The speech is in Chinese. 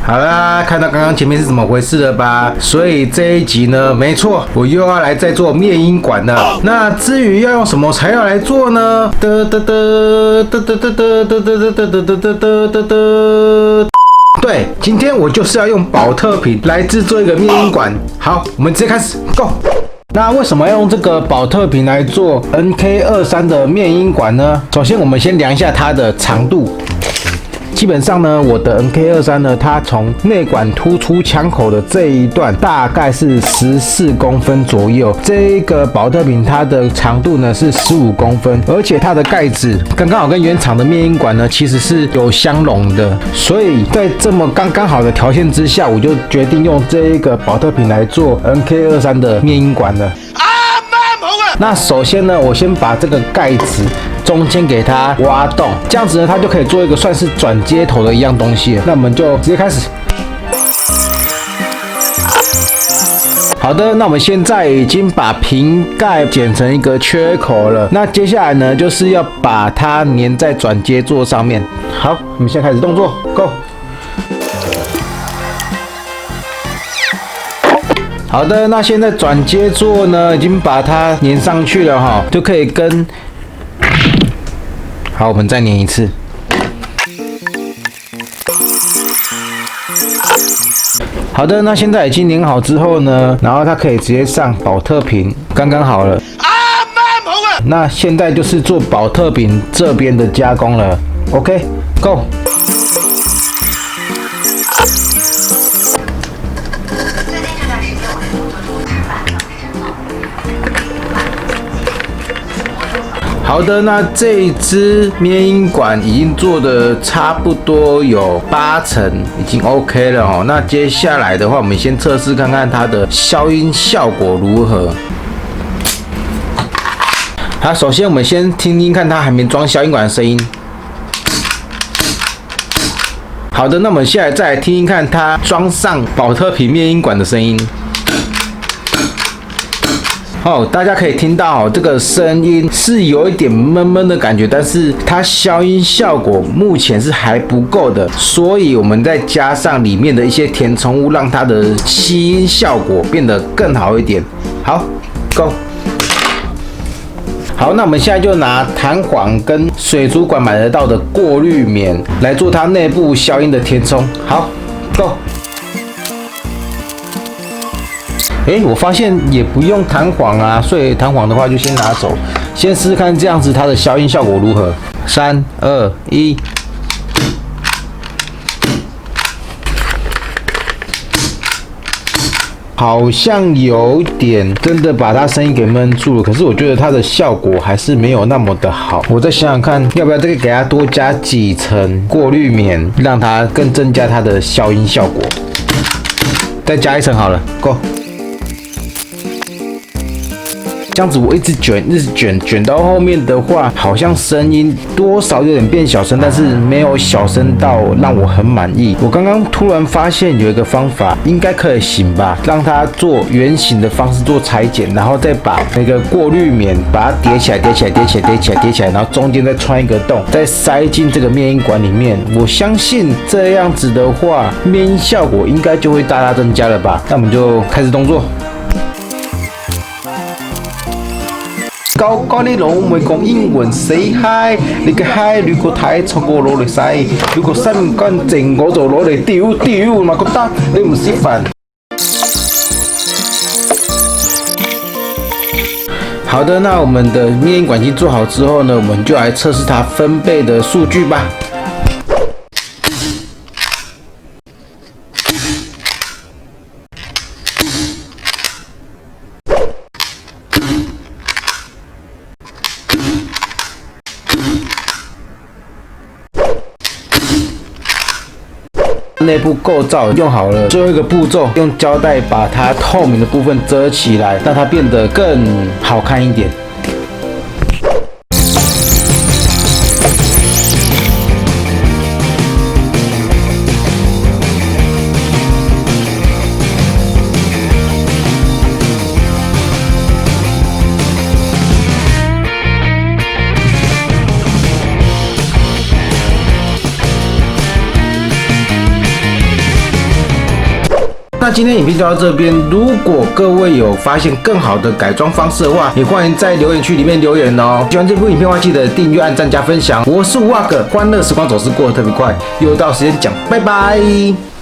好啦，看到刚刚前面是怎么回事了吧？所以这一集呢，没错，我又要来再做面因馆了。那至于要用什么材料来做呢？对，今天我就是要用保特瓶来制作一个面因馆。好，我们直接开始 ，Go。那为什么要用这个保特瓶来做 NK23的面因馆呢？首先，我们先量一下它的长度。基本上呢，我的 NK23呢，它从内管突出枪口的这一段大概是14公分左右。这个保特瓶它的长度呢是15公分，而且它的盖子刚刚好跟原厂的面因管呢其实是有相容的。所以在这么刚刚好的条件之下，我就决定用这一个保特瓶来做 NK23的面因管了。那首先呢，我先把这个盖子中间给它挖洞，这样子呢，它就可以做一个算是转接头的一样东西了。那我们就直接开始。好的，那我们现在已经把瓶盖剪成一个缺口了。那接下来呢，就是要把它粘在转接座上面。好，我们现在开始动作 ，Go。好的，那现在转接座呢，已经把它粘上去了哈，就可以跟。好，我们再粘一次。好的，那现在已经粘好之后呢，然后它可以直接上保特瓶，刚刚好了。那现在就是做保特瓶这边的加工了。OK，Go。好的，那这一支面因管已经做的差不多有80%，已经 OK 了哦。那接下来的话，我们先测试看看它的消音效果如何。好，首先我们先听听看它还没装消音管的声音。好的，那我们现在再来听听看它装上保特瓶面因管的声音。哦，大家可以听到这个声音是有一点闷闷的感觉，但是它消音效果目前是还不够的，所以我们再加上里面的一些填充物，让它的吸音效果变得更好一点。好 ，Go。好，那我们现在就拿弹簧跟水族馆买得到的过滤棉来做它内部消音的填充。好 ，Go。我发现也不用弹簧啊，所以弹簧的话就先拿走，先试试看这样子它的消音效果如何。3、2、1。好像有点真的把它声音给闷住了，可是我觉得它的效果还是没有那么的好。我再想想看，要不要这个给它多加几层过滤棉，让它更增加它的消音效果。再加一层好了 ，Go。这样子我一直卷到后面的话，好像声音多少有点变小声，但是没有小声到让我很满意。我刚刚突然发现有一个方法，应该可以行吧？让它做圆形的方式做裁剪，然后再把那个过滤棉把它叠起来，然后中间再穿一个洞，再塞进这个面因管里面。我相信这样子的话，面因效果应该就会大大增加了吧？那我们就开始动作。高你老妹講英文 say hi， 你嘅 hi 如果太錯過攞嚟洗，如果洗唔乾淨我就攞嚟丟嘛，覺得你唔識煩。好的，那我们的面因管已经做好之后呢，我们就来测试它分贝的数据吧。内部构造用好了，最后一个步骤用胶带把它透明的部分遮起来，让它变得更好看一点。那今天影片就到这边，如果各位有发现更好的改装方式的话，也欢迎在留言区里面留言哦。喜欢这部影片的话，记得订阅、按赞、加分享。我是5阿哥，欢乐时光总是过得特别快，又到时间讲拜拜。